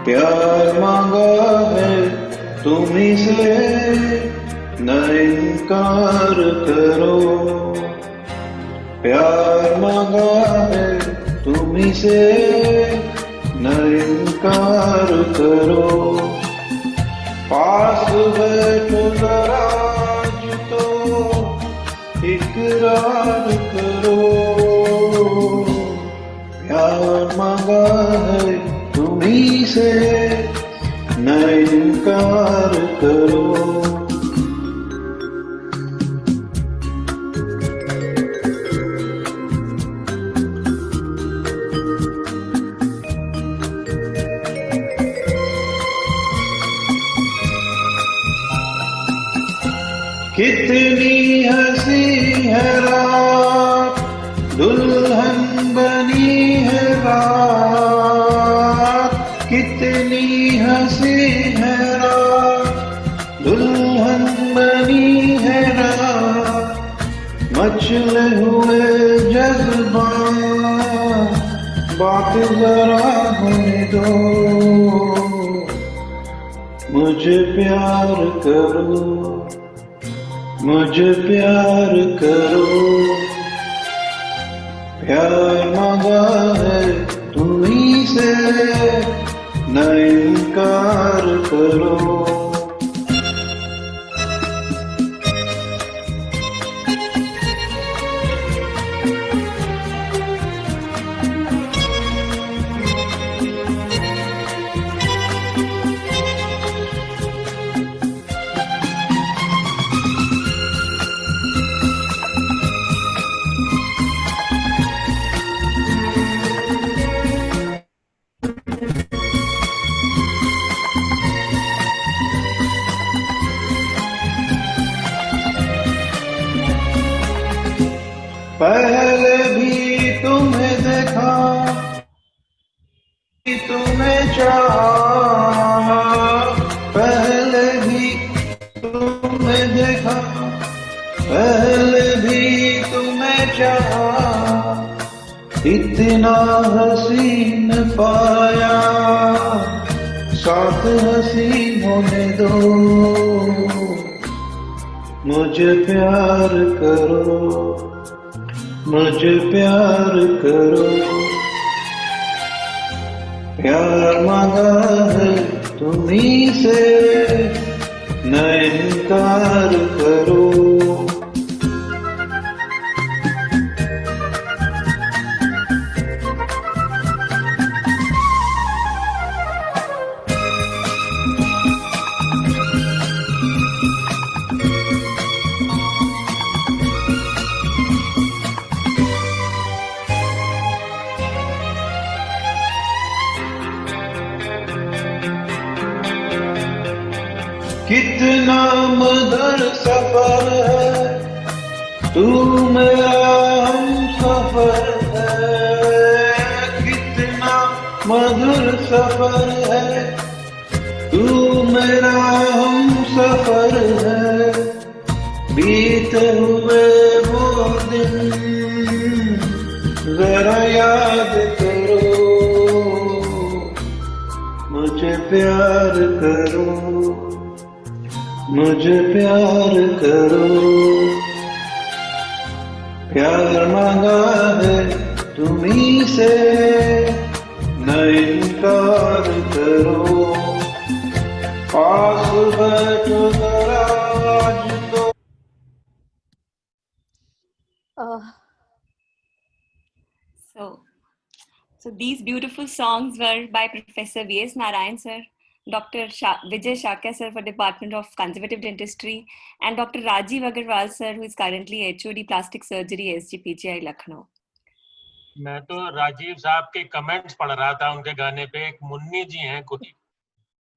प्यार मांगा है तुम्हीं से न इनकार करो, प्यार मांगा है तुम्हीं से न इनकार करो। पास बैठो जरा तो इकरार करो, प्यार मांगा है तुम्हीं से न इनकार करो। कितनी हंसी है रात दुल्हन बनी है रात, कितनी हंसी है रात दुल्हन बनी है रात। मचले हुए जज्बात बात जरा होने दो, मुझे प्यार करो, मुझे प्यार करो। प्यार मांगा है तुम्हीं से न इनकार करो। पहले भी तुम्हें देखा, तुम्हें चाहा, पहले भी तुम्हें देखा, पहले भी तुम्हें चाहा। इतना हसीन पाया, साथ हसीन होने दो, मुझे प्यार करो, मुझे प्यार करो। प्यार मांगा है तुम्हीं से न इनकार करो। कितना मधुर सफर है, तू मेरा हम सफर है। कितना मधुर सफर है, तू मेरा हम सफर है। बीते हुए वो दिन जरा याद करो, मुझे प्यार करो, मुझे प्यार करो। प्यार मांगा है तुम्हीं से न इनकार करो। पास बैठो जरा आज तो। So these beautiful songs were by Professor V.S. Narayan sir, Dr. Vijay Shakya sir for Department of Conservative Dentistry, and Dr. Rajiv Agarwal sir, who is currently HOD Plastic Surgery SGPGI Lucknow. मैं तो राजीव साहब के comments पढ़ रहा था उनके गाने पे। एक मुन्नी जी हैं कोई,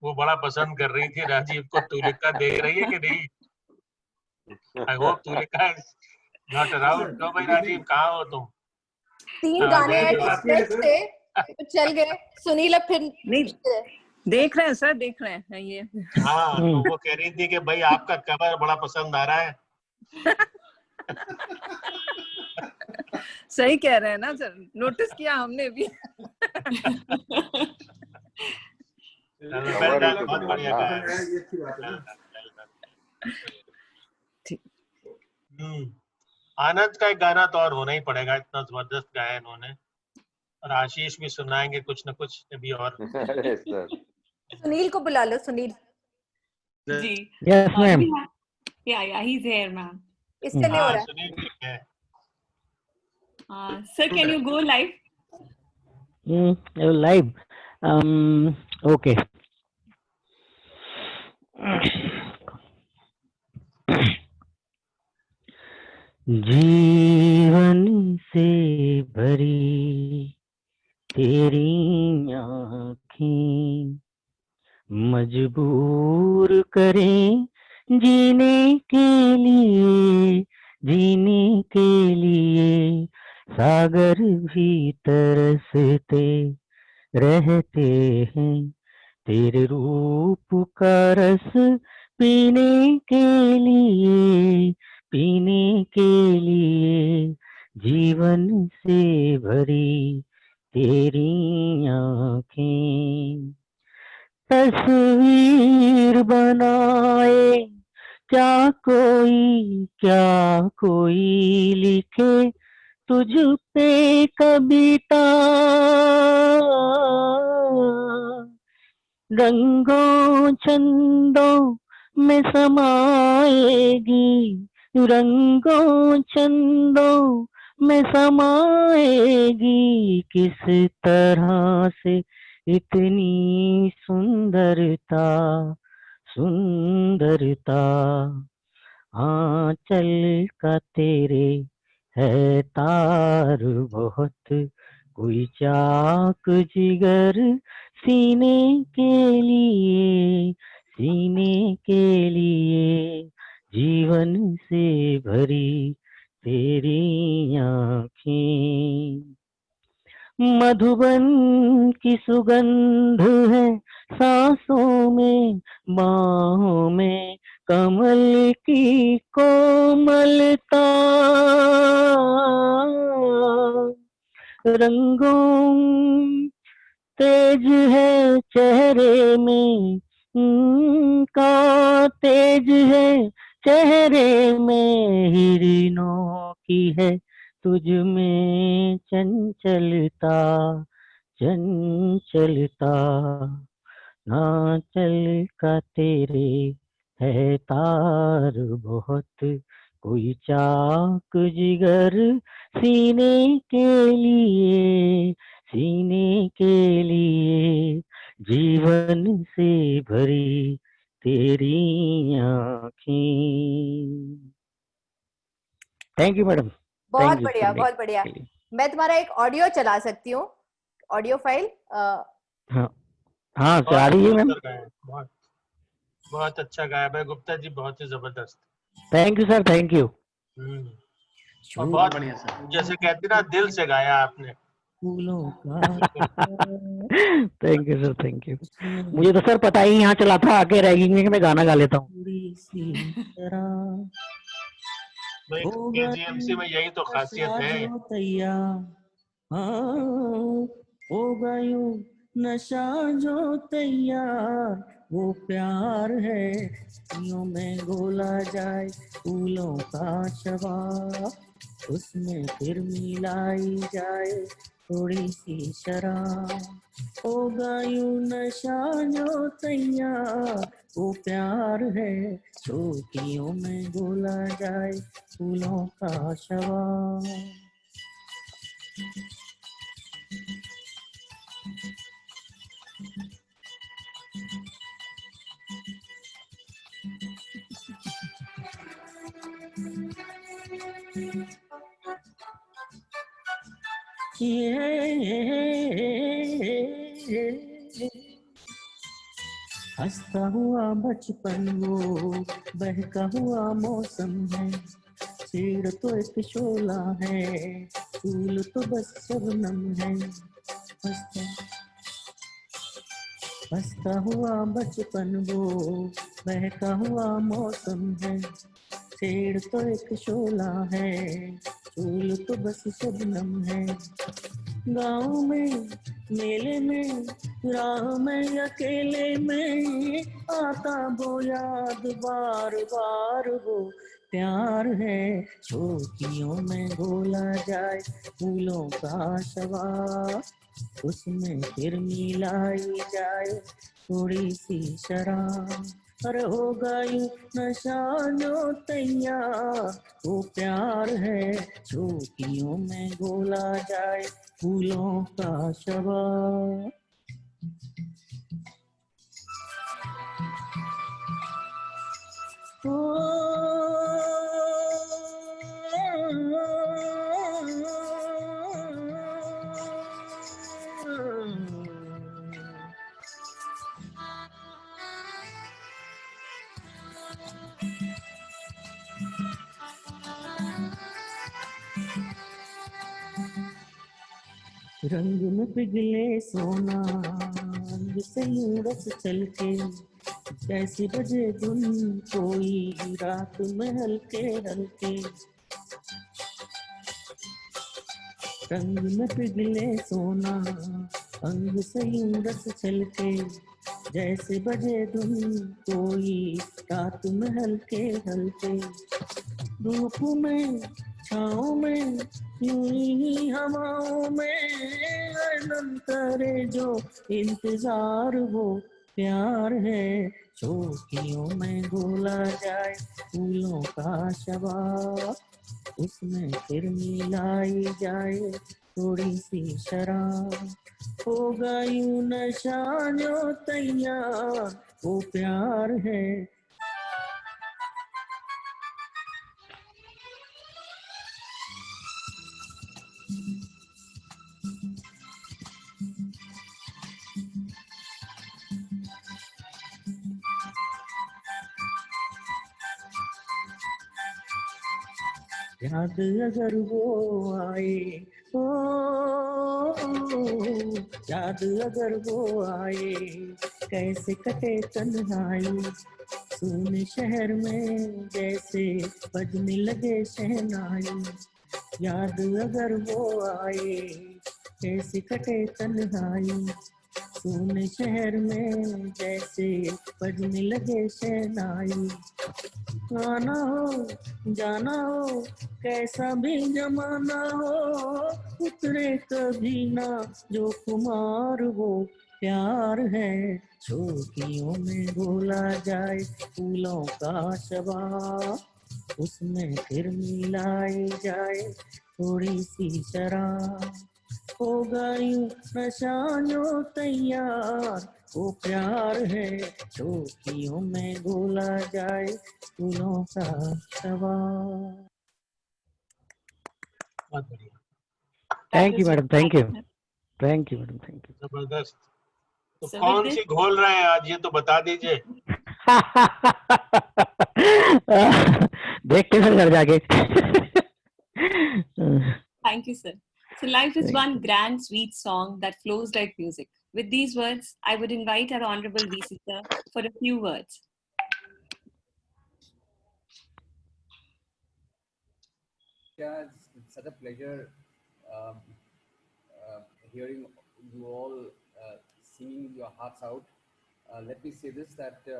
वो बड़ा पसंद कर रही थी राजीव को। तुलिका देख रही है कि नहीं? I hope Tulika is not around. तो भाई राजीव कहाँ हो तुम? 3 गाने स्ट्रेच थे तो चल गए। सुनील अब फिर नहीं देख रहे हैं सर, देख रहे हैं ये। हाँ तो वो कह रही थी कि भाई आपका कवर बड़ा पसंद आ रहा है। सही कह रहे हैं ना सर, नोटिस किया हमने भी। बहुत बढ़िया गाया। आनंद का एक गाना तो और होना ही पड़ेगा, इतना जबरदस्त गाया इन्होंने। और आशीष भी सुनाएंगे कुछ न कुछ अभी और। सुनील को बुला लो, Sunil ji. Yes, ma'am. Yeah, he's here, ma'am. इससे नहीं हो रहा। सुनील ठीक है। Sir, can you go live? Live. Okay. जीवन से भरी तेरी आँखें मजबूर करें जीने के लिए सागर भी तरसते रहते हैं तेरे रूप का रस पीने के लिए जीवन से भरी तेरी आँखें तस्वीर बनाए क्या कोई लिखे तुझ पे कविता रंगों छंदों में समाएगी किस तरह से इतनी सुंदरता आंचल का तेरे है तार बहुत कोई चाक जिगर सीने के लिए जीवन से भरी तेरी आँखें मधुबन की सुगंध है सांसों में बाहों में कमल की कोमलता रंगों तेज है चेहरे में का तेज है चेहरे में हिरनों की है तुझ में चंचलता नाचल का तेरे है तार बहुत कोई चाक जिगर सीने के लिए जीवन से भरी तेरी आँखें। Thank you madam. बहुत बढ़िया, बहुत बढ़िया। मैं तुम्हारा एक ऑडियो चला सकती हूँ, ऑडियो फाइल। हाँ चला दीजिए मैम। बहुत अच्छा गाया भाई गुप्ता जी, बहुत ही जबरदस्त। Thank you sir, thank you. और बहुत बढ़िया सर, जैसे कहते ना दिल से गाया आपने। Thank you sir, thank you. मुझे तो सर पता ही यहाँ चला था, आके रैगिंग में मैं गाना गा लेता हूँ। KGMC में यही तो खासियत है। होगा यूं नशा जो तैयार वो प्यार है यूं में घोला जाए फूलों का शबाब उसमें फिर मिलाई जाए थोड़ी सी शराब होगा यूं नशा जो तैयार वो प्यार है चोटियों में घोला जाए फूलों का शबाब। हंसता हुआ बचपन वो बहका हुआ मौसम है, पेड़ तो एक शोला है, फूल तो बस शबनम है। हंसता हुआ बचपन वो बहका हुआ मौसम है, पेड़ तो एक शोला है, फूल तो बस शबनम है। गाँव में मेले में राह में अकेले में आता वो याद बार बार, वो प्यार है छोटियों में बोला जाए फूलों का शवा, उसमें फिर मिलाई जाए थोड़ी सी शराब। अरे होगा यूं नशा जो तैयार, वो प्यार है छोटियों में बोला जाए फूलों का शवा। रंग में पिघले सोना रंग से यूं रस छलके, जैसे बजे धुन कोई रात में हल्के हल्के। रंग में पिघले सोना अंग से यूं रस छलके, जैसे बजे धुन कोई रात में हल्के हल्के। धूप में छाँव में यूं ही हवाओं में हरदम करे जो इंतजार, वो प्यार है छोटियों में बोला जाए फूलों का शवा, उसमें फिर मिलाई जाए थोड़ी सी शराब। होगा यूं नशा जो तैयार, वो प्यार है। याद अगर वो आए ओ, याद अगर वो आए कैसे कटे तन्हाई, सुने शहर में जैसे बजने लगे शहनाई। याद अगर वो आए कैसे कटे तन्हाई, सुने शहर में जैसे बजने लगे शहनाई। आना हो जाना हो कैसा भी जमाना हो, उतरे कभी ना जो कुमार, वो प्यार है छोटियों में बोला जाए फूलों का शवा, उसमें फिर मिलाई जाए थोड़ी सी शराब। होगा यूं नशा जो तैयार, वो प्यार है छोटियों में बोला जाए फूलों का शवा। बहुत बढ़िया, thank you madam, thank you, thank you madam, thank you. जबरदस्त। तो So कौन with सी this- घोल रहे हैं आज, ये तो बता दीजिए। देखते सर घर जाके। Thank you, sir. So life is one grand, sweet song that flows like music. With these words, I would invite our Honorable VC sir for a few words. Yeah, it's such a pleasure hearing you all singing your hearts out. Let me say this, that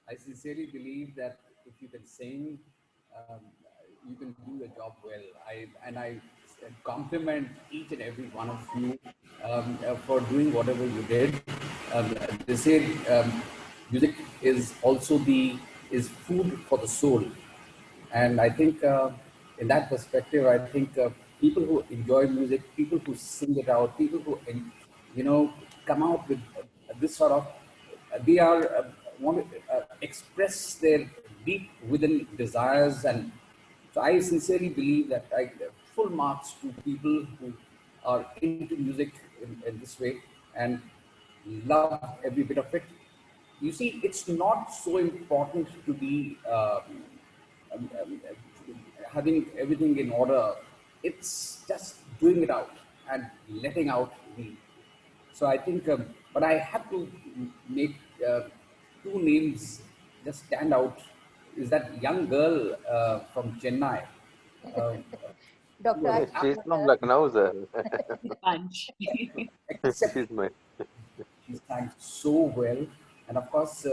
I sincerely believe that if you can sing, you can do your job well. I compliment each and every one of you for doing whatever you did. They say music is also is food for the soul, and I think in that perspective, I think people who enjoy music, people who sing it out, people who come out with this sort of, they are want to express their deep within desires, and so I sincerely believe that I full marks to people who are into music in this way and love every bit of it. you see, it's not so important to be having everything in order. It's just doing it out and letting out the. So I think, but I have to make two names just stand out. Is that young girl from Chennai? Dr. She's from Lucknow, sir. Bunch. She's my. She sang so well, and of course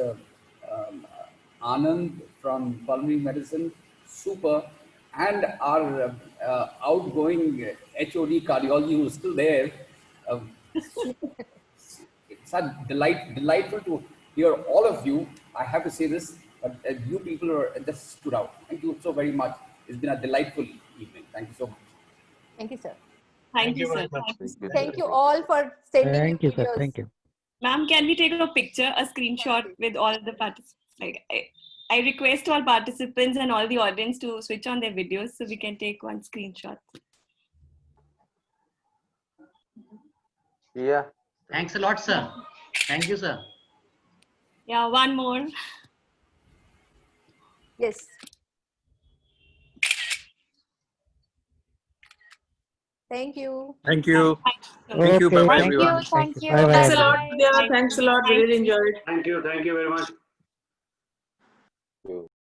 Anand from pulmonary medicine, super, and our outgoing HOD cardiology who's still there. It's a delightful to hear all of you. I have to say this, but you people are just stood out. Thank you so very much. It's been a delightful evening. Thank you so much. Thank you, sir. Thank you, very sir. much. Thank you all for sending Thank your you, sir. videos. Thank you. Ma'am, can we take a picture, a screenshot with all the participants? Like, I request all participants and all the audience to switch on their videos so we can take one screenshot. Yeah. Thanks a lot, sir. Thank you, sir. Yeah, one more. Yes. Thank you. Thank you. Thank you. Bye-bye, Thank you. everyone. Thank you. Bye-bye. Thanks a Bye-bye. lot, Vidya. Thanks a lot. We really enjoyed. Thank you very much.